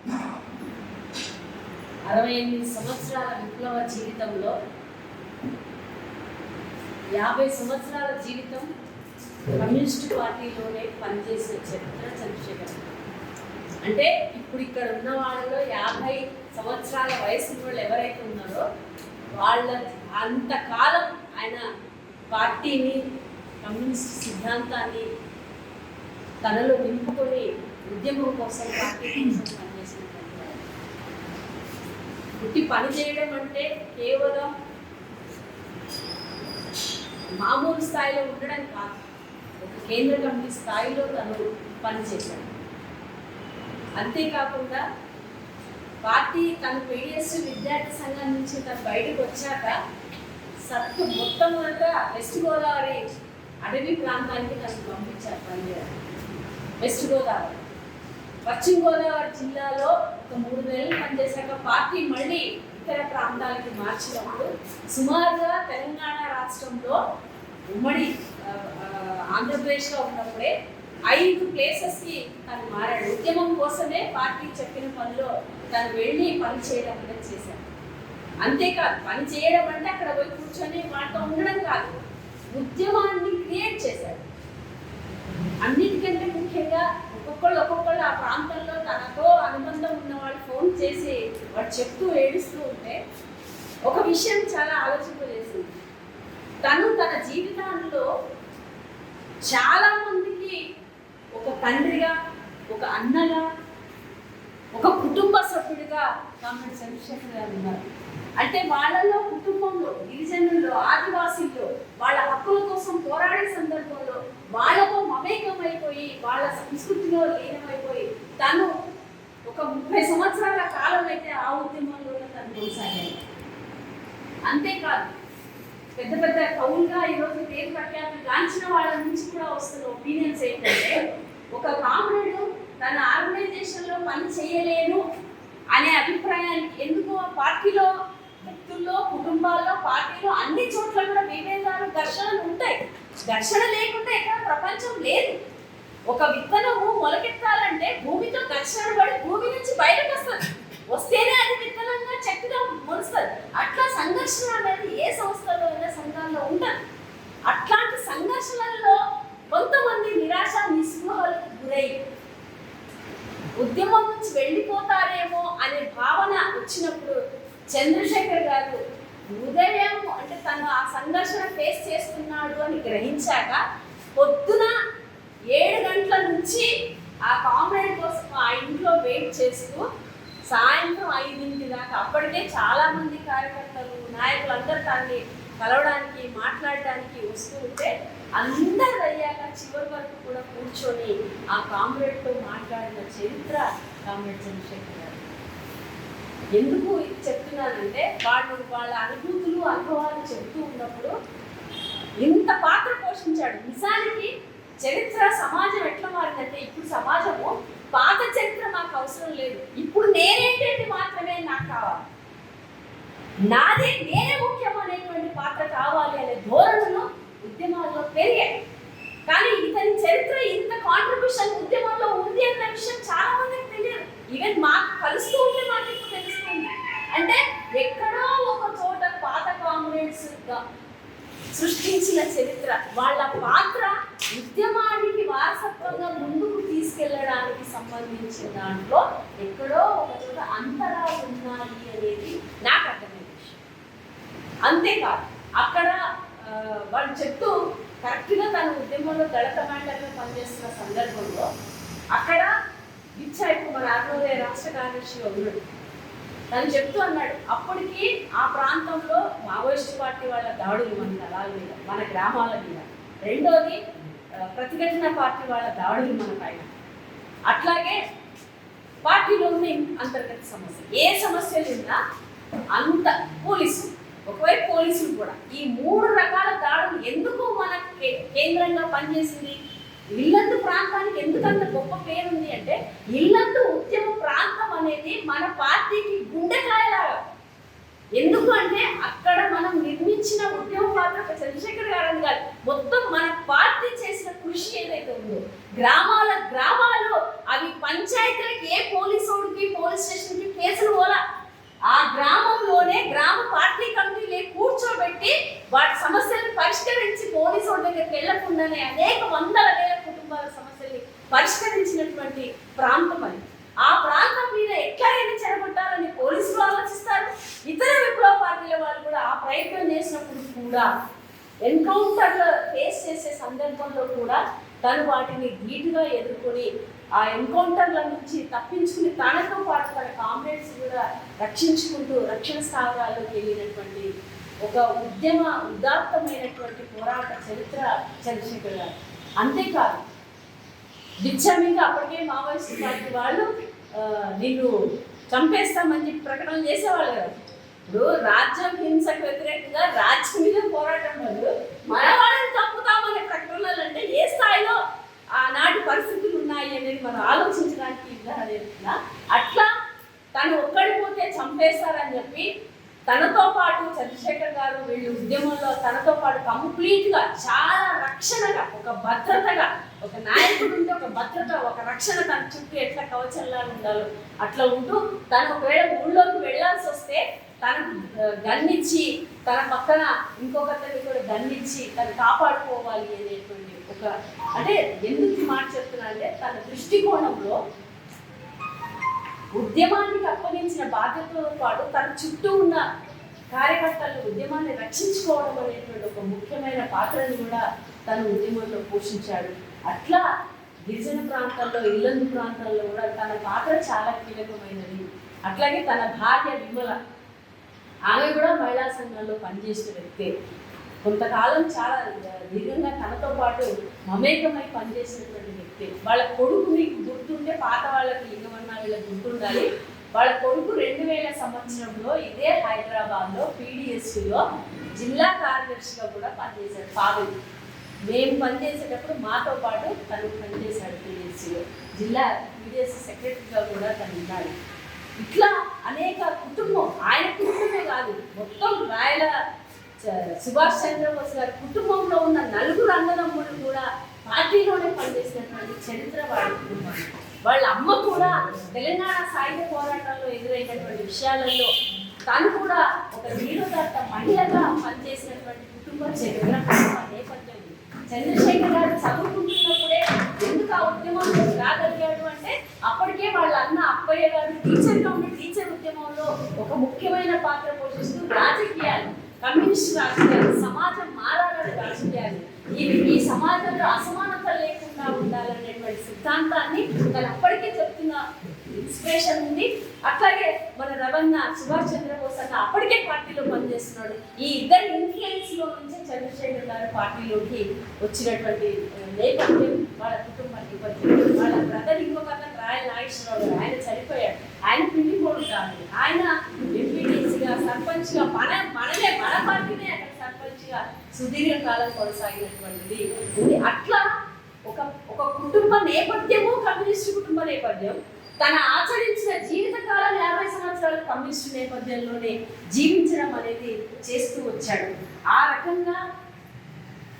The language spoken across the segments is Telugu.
68 సంవత్సరాల విప్లవ జీవితంలో 50 సంవత్సరాల జీవితం కమ్యూనిస్టు పార్టీలోనే పనిచేసిన చరిత్ర చంద్రశేఖర్. అంటే ఇప్పుడు ఇక్కడ ఉన్న వాళ్ళలో 50 సంవత్సరాల వయసు వాళ్ళు ఎవరైతే ఉన్నారో వాళ్ళ అంతకాలం ఆయన పార్టీని, కమ్యూనిస్ట్ సిద్ధాంతాన్ని తనలో నింపుకొని ఉద్యమం కోసం, పార్టీ కోసం పనిచేసినటువంటి వాళ్ళు. పుట్టి పని చేయడం అంటే కేవలం మామూలు స్థాయిలో ఉండడం కాదు, ఒక కేంద్ర కమిటీ స్థాయిలో తను పనిచేశాడు. అంతేకాకుండా పార్టీ తన పిడిఎస్ విద్యార్థి సంఘం నుంచి తను బయటకు వచ్చాక మొట్టమొదట వెస్ట్ గోదావరి అడవి ప్రాంతానికి తను పంపించారు పనిచేయాలి. వెస్ట్ గోదావరి, పశ్చిమ గోదావరి జిల్లాలో ఒక 3 నెలలు పనిచేశాక పార్టీ మళ్ళీ ఇతర ప్రాంతాలకి మార్చినప్పుడు సుమారుగా తెలంగాణ రాష్ట్రంలో ఉమ్మడి ఆంధ్రప్రదేశ్లో ఉన్నప్పుడే 5 ప్లేసెస్కి తను మారాడు. ఉద్యమం కోసమే పార్టీ చెప్పిన పనిలో తను వెళ్ళి పని చేయడం అనేది చేశాడు. అంతేకాదు, పని చేయడం అంటే అక్కడ పోయి కూర్చొని వాళ్ళతో ఉండడం కాదు, ఉద్యమాన్ని క్రియేట్ చేశాడు. అన్నిటికంటే ముఖ్యంగా ఒక్కొక్కళ్ళు ఆ ప్రాంతంలో తనతో అనుబంధం ఉన్న వాళ్ళు ఫోన్ చేసి వాడు చెప్తూ ఏడుస్తూ ఉంటే ఒక విషయం చాలా ఆలోచింపజేసింది. తను తన జీవితంలో చాలా మందికి ఒక తండ్రిగా, ఒక అన్నగా, ఒక కుటుంబ సభ్యుడిగా కామ్రేడ్ చంద్రశేఖర్ గారు ఉన్నారు. అంటే వాళ్ళలో కుటుంబంలో, గిరిజనుల్లో, ఆదివాసీల్లో వాళ్ళ హక్కుల కోసం పోరాడే సందర్భంలో వాళ్ళతో మమేకమైపోయి, వాళ్ళ సంస్కృతిలో లీనమైపోయి తను ఒక 30 సంవత్సరాల కాలం అయితే ఆ ఉద్యమంలోనే తను కొనసాగాడు. అంతేకాదు, పెద్ద పెద్ద కవులుగా ఈరోజు పేరు ప్రఖ్యాతులు గాంచిన వాళ్ళ నుంచి కూడా వస్తున్న ఒపీనియన్స్ ఏంటంటే, ఒక కామ్రేడు తన ఆర్గనైజేషన్లో పని చేయలేను అనే అభిప్రాయానికి ఎందుకు పార్టీలో, వ్యక్తుల్లో, కుటుంబాల్లో, పార్టీలో అన్ని చోట్ల కూడా విభేదాలు, ఘర్షణలు ఉంటాయి. ఘర్షణ లేకుండా ఎక్కడ ప్రపంచం లేదు. ఒక విత్తనము మొలకెత్తాలంటే భూమితో ఘర్షణ పడి భూమి నుంచి బయటకు వస్తుంది, వస్తేనే అది విత్తనంగా చెట్టుగా మొలుస్తుంది. అట్లా సంఘర్షణ అనేది ఏ సంస్థలో అయినా సంఘాల్లో ఉంటుంది. అట్లాంటి సంఘర్షణల్లో కొంతమంది నిరాశ నిస్పృహలకు గురై ఉద్యమం నుంచి వెళ్ళిపోతారేమో అనే భావన వచ్చినప్పుడు చంద్రశేఖర్ గారు ఉదయం అంటే తను ఆ సంఘర్షణ ఫేస్ చేస్తున్నాడు అని గ్రహించాక పొద్దున 7 గంటల నుంచి ఆ కామ్రేడ్ కోసం ఆ ఇంట్లో వెయిట్ చేస్తూ సాయంత్రం 5 దాకా, అప్పటికే చాలా మంది కార్యకర్తలు, నాయకులు అందరూ తనని కలవడానికి, మాట్లాడడానికి వస్తూ ఉంటే అందరు అయ్యాక చివరి వరకు కూడా కూర్చొని ఆ కామ్రేడ్తో మాట్లాడిన చరిత్ర కామ్రేడ్ చంద్రశేఖర్ గారు. ఎందుకు ఇది చెప్తున్నానంటే, వాళ్ళ అనుభూతులు, అనుభవాలు చెబుతూ ఉన్నప్పుడు ఇంత పాత్ర పోషించాడు. నిజానికి చరిత్ర, సమాజం ఎట్లా మారిందంటే, ఇప్పుడు సమాజము పాత చరిత్ర మాకు అవసరం లేదు, ఇప్పుడు నేనేంటంటే మాత్రమే నాకు కావాలి, నాదే నేనే ముఖ్యం అనేటువంటి పాత్ర కావాలి అనే ధోరణులు ఉద్యమాల్లో పెరిగాయి. కానీ ఇతని చరిత్ర, ఇంత కాంట్రిబ్యూషన్ ఉద్యమంలో ఉంది అన్న విషయం చాలా మందికి తెలియదు. ఈవెన్ మాకు కలుస్తూ ఉంటే మాకు ఇప్పుడు తెలుస్తుంది. అంటే ఎక్కడో ఒక చోట పాత కామ్రేడ్స్ సృష్టించిన చరిత్ర, వాళ్ళ పాత్ర ఉద్యమానికి వారసత్వంగా ముందుకు తీసుకెళ్లడానికి సంబంధించిన దాంట్లో ఎక్కడో ఒక చోట అంతరాలు ఉన్నాయి అనేది నాకు అర్థమైన విషయం. అంతేకాదు, అక్కడ వాళ్ళు చెప్తూ కరెక్ట్గా తన ఉద్యమంలో దళిత కమాండర్గా పనిచేస్తున్న సందర్భంలో అక్కడ బిచ్చాయిపు మన అరుణోదయ రాష్ట్ర కార్యదర్శిగా ఉన్నాడు. తను చెప్తూ అన్నాడు, అప్పటికి ఆ ప్రాంతంలో మావోయిస్టు పార్టీ వాళ్ళ దాడులు మన దళాల మీద, మన గ్రామాల మీద, రెండోది ప్రతిఘటన పార్టీ వాళ్ళ దాడులు మన పైన, అట్లాగే పార్టీలో ఉన్న అంతర్గత సమస్య, ఏ సమస్యలు ఉన్నా అంత పోలీసు, ఒకవైపు పోలీసులు కూడా, ఈ 3 రకాల దాడులు ఎందుకు మన కేంద్రంగా పనిచేసింది? ఇల్లందు ప్రాంతానికి ఎందుకంత గొప్ప పేరుంది అంటే, ఇల్లందు ఉద్యమ ప్రాంతం అనేది మన పార్టీకి గుండెకాయలాగా. ఎందుకు అంటే అక్కడ మనం నిర్మించిన ఉద్యమ పాత్ర చంద్రశేఖర్ గారు కాదు, మొత్తం మన పార్టీ చేసిన కృషి ఏదైతే ఉందో, గ్రామాలు అవి పంచాయతీలకు ఏ పోలీసుడికి పోలీస్ స్టేషన్కి కేసులు పోలా. ఆ గ్రామంలోనే గ్రామ పార్టీ కమిటీలే కూర్చోబెట్టి వాటి సమస్యలను పరిష్కరించి పోలీసు వాళ్ళ దగ్గరికి వెళ్లకుండానే అనేక వందల వేల కుటుంబాల సమస్యల్ని పరిష్కరించినటువంటి ప్రాంతం అది. ఆ ప్రాంతం మీద ఎట్లయినా చెరగొట్టాలని పోలీసులు ఆలోచిస్తారు. ఇతర విప్లవ పార్టీల వాళ్ళు కూడా ఆ ప్రయత్నం చేసినప్పుడు కూడా ఎన్కౌంటర్లో ఫేస్ చేసే సందర్భంలో కూడా తను వాటిని ధీటుగా ఎదుర్కొని ఆ ఎన్కౌంటర్ల నుంచి తప్పించుకుని తనతో పాటు తన కామ్రేడ్స్ కూడా రక్షించుకుంటూ రక్షణ స్థావరాల్లోకి వెళ్ళినటువంటి ఒక ఉదాత్తమైనటువంటి పోరాట చరిత్ర చంద్రశేఖర్ గారు. అంతేకాదు బిచ్చమింగ్ అప్పటికే మావోయిస్ట్ పార్టీ వాళ్ళు నిన్ను చంపేస్తామని చెప్పి ప్రకటనలు చేసేవాళ్ళు కదా. ఇప్పుడు రాజ్యం హింసకు వ్యతిరేకంగా రాజ్యం మీద పోరాటం వాళ్ళు మన వాళ్ళని చంపుతామనే ప్రకటనలు అంటే ఏ స్థాయిలో ఆనాటి పరిస్థితులు ఉన్నాయి అనేది మనం ఆలోచించడానికి ఉదాహరణ. అట్లా తను ఒక్కడిపోతే చంపేస్తారని చెప్పి తనతో పాటు చంద్రశేఖర్ గారు వీళ్ళు ఉద్యమంలో తనతో పాటు కంప్లీట్గా చాలా రక్షణగా ఒక భద్రతగా ఒక నాయకుడు ఉంటే ఒక భద్రత ఒక రక్షణ తన చుట్టూ ఎట్లా కవచంలా ఉండాలో అట్లా ఉంటూ తను ఒకవేళ ఊళ్ళోకి వెళ్ళాల్సి వస్తే తనకు గన్నిచ్చి తన పక్కన ఇంకొకరిని కూడా గన్నిచ్చి తను కాపాడుకోవాలి అనేటువంటి ఒక అంటే ఎందుకు మాట చెప్తున్నా అంటే తన దృష్టికోణంలో ఉద్యమానికి అప్పగించిన బాధ్యతతో పాటు తన చుట్టూ ఉన్న కార్యకర్తలు ఉద్యమాన్ని రక్షించుకోవడం అనేటువంటి ఒక ముఖ్యమైన పాత్రను కూడా తను ఉద్యమంలో పోషించాడు. అట్లా గిరిజన ప్రాంతాల్లో ఇల్లందు ప్రాంతాల్లో కూడా తన పాత్ర చాలా కీలకమైనది. అట్లాగే తన భార్య విమల ఆమె కూడా మహిళా సంఘంలో పనిచేసిన వ్యక్తే. కొంతకాలం చాలా దీర్ఘంగా తనతో పాటు మమేకమై పనిచేసినటువంటి వ్యక్తి. వాళ్ళ కొడుకు మీకు గుర్తుంటే పాత వాళ్ళకి లింగమన్నా వీళ్ళకి గుర్తుండాలి. వాళ్ళ కొడుకు 2000 సంవత్సరంలో ఇదే హైదరాబాద్లో పీడిఎస్లో జిల్లా కార్యదర్శిగా కూడా పనిచేశాడు. పావని మేము పనిచేసేటప్పుడు మాతో పాటు తను పనిచేశాడు. పీడిఎస్లో జిల్లా పీడిఎస్ సెక్రటరీగా కూడా తను ఉన్నాడు. ఇట్లా అనేక కుటుంబం ఆయన కుటుంబమే కాదు మొత్తం రాయల సుభాష్ చంద్రబోస్ గారి కుటుంబంలో ఉన్న 4 అన్నదమ్ములు కూడా పార్టీలోనే పనిచేసినటువంటి చరిత్ర వాళ్ళ కుటుంబం. వాళ్ళ అమ్మ కూడా తెలంగాణ సాయుధ పోరాటంలో ఎదురైనటువంటి విషయాలలో తాను కూడా ఒక నీరుదాట మహిళగా పనిచేసినటువంటి కుటుంబ చరిత్ర నేపథ్యం. చంద్రశేఖర్ గారు చదువుకుంటున్నప్పుడే ఎందుకు ఆ ఉద్యమంలో రాగలిగాడు అంటే అప్పటికే వాళ్ళ అన్న అప్పయ్య గారు టీచర్గా ఉండి టీచర్ ఉద్యమంలో ఒక ముఖ్యమైన పాత్ర పోషిస్తూ రాజకీయాలు కమ్యూనిస్ట్ రాజకీయాలు సమాజం మారాలని రాజకీయాలు ఈ సమాజంలో అసమానతలు లేకుండా ఉండాలనేటువంటి సిద్ధాంతాన్ని తను అప్పటికే చెప్తున్న ఇన్స్పిరేషన్ ఉంది. అట్లాగే మన రవణ సుభాష్ చంద్రబోస్ అన్న అప్పటికే పార్టీలో పనిచేస్తున్నాడు. ఈ ఇద్దరి ఇన్ఫ్లుయెన్స్ లో నుంచి చంద్రశేఖర్ గారు పార్టీలోకి వచ్చినటువంటి నేపథ్యం వాళ్ళ కుటుంబ నేపథ్యం. వాళ్ళ బ్రదర్ ఇంకొక రాయల్ నాగేశ్వరరావు గారు ఆయన చనిపోయాడు. ఆయన పిండి పోడు కాదు. ఆయన ఎంపీటీసీగా సర్పంచ్గా మన పార్టీనే అక్కడ సర్పంచ్గా సుదీర్ఘకాలం కొనసాగినటువంటిది ఉంది. అట్లా ఒక కుటుంబ నేపథ్యము కమ్యూనిస్టు కుటుంబ నేపథ్యం. తన ఆచరించిన జీవితకాలం 50 సంవత్సరాల కమ్యూనిస్టు నేపథ్యంలోనే జీవించడం అనేది చేస్తూ వచ్చాడు. ఆ రకంగా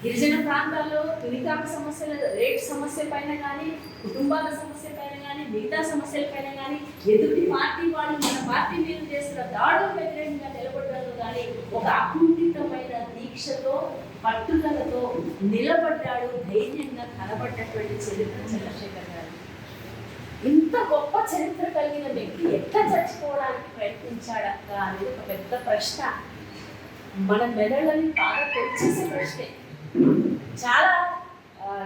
గిరిజన ప్రాంతాల్లో వినికాప సమస్యల రేట్ సమస్య పైన కానీ కుటుంబాల సమస్య పైన కానీ మిగతా సమస్యల పైన కానీ ఎదుటి పార్టీ వాళ్ళు మన పార్టీ మీద చేస్తున్న దాడులకు వ్యతిరేకంగా నిలబడడంలో కానీ ఒక అకుంఠితమైన దీక్షతో పట్టుదలతో నిలబడ్డాడు. ధైర్యంగా కనబడ్డటువంటి చరిత్ర చంద్రశేఖర్ గారు. ఇంత గొప్ప చరిత్ర కలిగిన వ్యక్తి ఎట్లా చచ్చిపోవడానికి ప్రయత్నించాడక్క అనేది ఒక పెద్ద ప్రశ్న. మన మెదళ్ళని బాగా తెచ్చేసే ప్రశ్నే. చాలా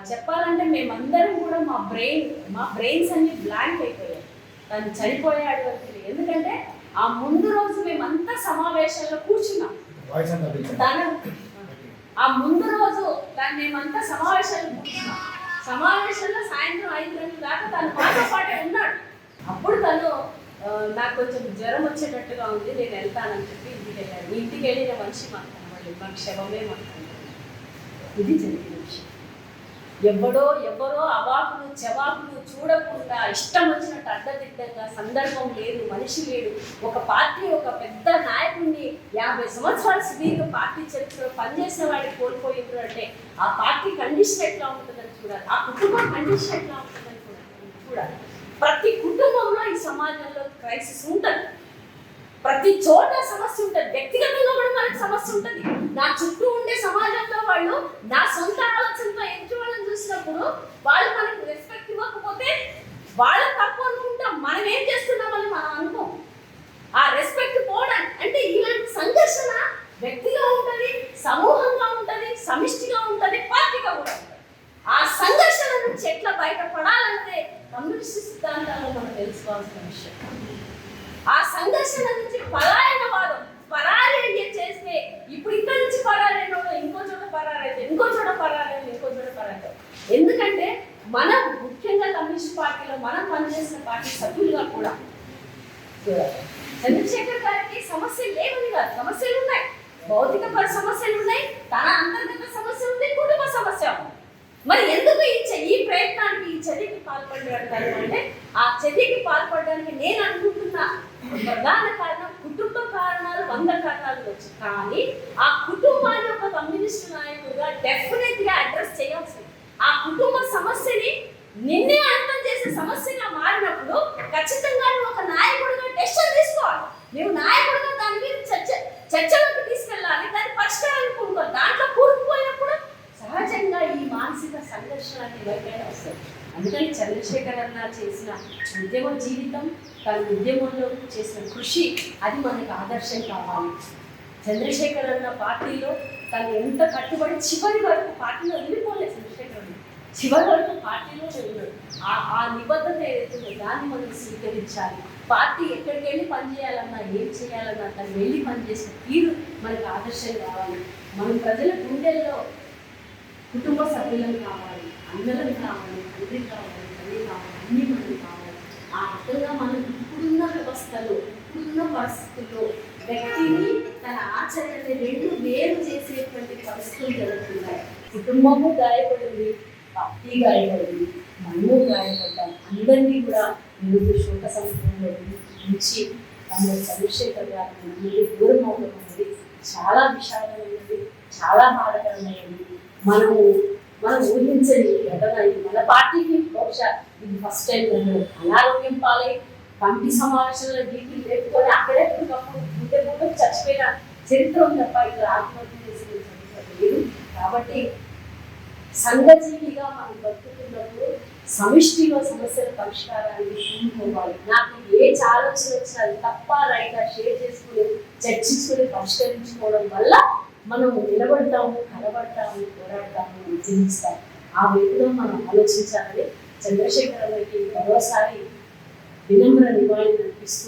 చెప్పాలంటే మేమందరం కూడా మా బ్రెయిన్స్ అన్ని బ్లాంక్ అయిపోయాయి తను చనిపోయాడు అని. ఎందుకంటే ఆ ముందు రోజు మేమంతా సమావేశంలో కూర్చున్నాం. ఆ ముందు రోజు దాన్ని మేమంతా సమావేశాలు కూర్చున్నాం. సమావేశంలో సాయంత్రం 5 గంటల దాకా తను మాతో పాటే ఉన్నాడు. అప్పుడు తను నాకు కొంచెం జ్వరం వచ్చేటట్టుగా ఉంది, నేను వెళ్తానని చెప్పి ఇంటికి వెళ్ళాను. ఇంటికి వెళ్ళిన మనిషి మాకు కనబడలేదు, మాకు శవమే మాకు కనబడలేదు. ఇది జరిగిన విషయం. ఎవరో అవాకులు చెవాకులు చూడకుండా ఇష్టం వచ్చినట్టు అడ్డదిడ్డంగా సందర్భం లేదు, మనిషి లేడు. ఒక పార్టీ ఒక పెద్ద నాయకుడిని 50 సంవత్సరాల సుదీర్ఘ పార్టీ చరిత్రలో పనిచేసిన వాడికి కోల్పోయిండ్రు అంటే ఆ పార్టీ కండిషన్ ఎట్లా ఉంటుందని చూడాలి, ఆ కుటుంబం కండిషన్ ఎట్లా ఉంటుందని చూడాలి. ప్రతి కుటుంబంలో ఈ సమాజంలో క్రైసిస్ ఉంటుంది, ప్రతి చోట సమస్య ఉంటుంది, వ్యక్తిగతంగా కూడా మనకు సమస్య ఉంటుంది. నా చుట్టూ ఉండే సమాజంలో వాళ్ళు నా సొంత ఆలోచనతో ఎదుటి వాళ్ళని చూసినప్పుడు వాళ్ళు మనకు రెస్పెక్ట్ ఇవ్వకపోతే వాళ్ళ తప్పు అనుకుంటాం, మనం ఏం చేస్తున్నామని మనం అనుకోం. ఆ రెస్పెక్ట్ పోవడానికి అంటే ఇలాంటి సంఘర్షణ వ్యక్తిగా ఉంటుంది, సమూహంగా ఉంటుంది, సమిష్టిగా ఉంటుంది, పార్టీగా కూడా ఉంటుంది. ఆ సంఘర్షణ నుంచి ఎట్లా బయటపడాలంటే కమ్యూనిస్ట్ సిద్ధాంతాల్లో మనం తెలుసుకోవాల్సిన విషయం. ఆ సంఘర్షణ నుంచి పలాయనవాదం, పరాయణ చేస్తే ఇప్పుడు ఇక్కడ నుంచి పరాయణ ఇంకో చోట పరారైతే, ఇంకో చోట పరారైతే, ఇంకో చోట పరారైతే. ఎందుకంటే మనం ముఖ్యంగా కమ్యూనిస్ట్ పార్టీలో మనం పనిచేసిన పార్టీ సభ్యులుగా కూడా చంద్రశేఖర్ గారికి సమస్యలు లేవని కాదు, సమస్యలు ఉన్నాయి, భౌతిక సమస్యలు ఉన్నాయి, తన అంతర్గత సమస్య ఉంది, కుటుంబ సమస్య ఉంది. మరి ఎందుకు ఈ ప్రయత్నానికి ఈ చర్యకి పాల్పడ్డారు అంటే ఆ చర్యకి పాల్పడడానికి నేను అనుకుంటున్న ప్రధాన కారణం కుటుంబ కారణాలు 100 కారణాలు వచ్చు, కానీ ఆ కుటుంబాన్ని ఒక కమ్యూనిస్ట్ నాయకుడిగా డెఫినెట్ గా అడ్రస్ చేయాల్సింది. ఆ కుటుంబ సమస్యని నిన్నే అర్థం చేసే సమస్యగా మారినప్పుడు ఖచ్చితంగా నువ్వు ఒక నాయకుడిగా డెసిషన్ తీసుకోవాలి. నువ్వు నాయకుడిగా దాని మీద చర్చలోకి తీసుకెళ్ళాలి, దాని పరిష్కారాన్ని కూడుకోవాలి. దాంట్లో కూరుకుపోయినప్పుడు సహజంగా ఈ మానసిక సంఘర్షణ ఎవరికైనా వస్తుంది. అందుకని చంద్రశేఖర్ అన్న చేసిన ఉద్యమ జీవితం, తన ఉద్యమంలో చేసిన కృషి అది మనకు ఆదర్శం కావాలి. చంద్రశేఖర్ అన్న పార్టీలో తను ఎంత కట్టుబడి చివరి వరకు పార్టీలో వెళ్ళిపోలేదు. చంద్రశేఖర్ అన్న చివరి వరకు పార్టీలోనే ఉన్నాడు. ఆ నిబద్ధత ఏదైతుందో దాన్ని మనం స్వీకరించాలి. పార్టీ ఎక్కడికి వెళ్ళి పనిచేయాలన్నా, ఏం చేయాలన్నా తను వెళ్ళి పనిచేసిన తీరు మనకు ఆదర్శం కావాలి. మనం ప్రజల గుండెల్లో కుటుంబ సభ్యులను కావాలి, అన్నలను కావాలి, తండ్రి కావాలి, తల్లి కావాలి, అన్ని మనం కావాలి. ఆ రకంగా మనం ఇప్పుడున్న వ్యవస్థలో, ఇప్పుడున్న పరిస్థితుల్లో వ్యక్తిని తన ఆచరణని రెండు వేరు చేసేటువంటి పరిస్థితులు జరుగుతున్నాయి. కుటుంబము గాయపడింది, పార్టీ గాయపడింది, మనము గాయపడ్డాం. అందరినీ కూడా మీరు శోక సంస్థలో ఉంచి తమ చంద్రశేఖర్ గారి నుండి దూరం అవడం అనేది చాలా విషాదమైనది, చాలా బాధకరమైనది. మనం ఊహించని ఘటన ఇది. మన పార్టీకి బహుశా ఇది ఫస్ట్ టైం అనారోగ్యం పాలై కమిటీ సమావేశంలో డ్యూటీ లేకపోతే అక్కడే గుండె చచ్చిపోయిన చరిత్ర ఉంది తప్ప ఇక్కడ ఆత్మహత్య చేసిన చరిత్ర లేదు. కాబట్టి సంఘజీవిగా మనం బతుకుతున్నప్పుడు సమిష్టిలో సమస్యల పరిష్కారాన్ని చూసుకోవాలి. నాకు ఏ ఆలోచన వచ్చినా అది తప్ప రైట్గా షేర్ చేసుకుని చర్చించుకుని పరిష్కరించుకోవడం వల్ల మనం నిలబడతాము, కలబడతాము, పోరాడతాము, ఉద్యమిస్తాము. ఆ వైపులో మనం ఆలోచించాలని చంద్రశేఖర్ గారికి మరోసారి వినమ్ర నివాళి అనిపిస్తూ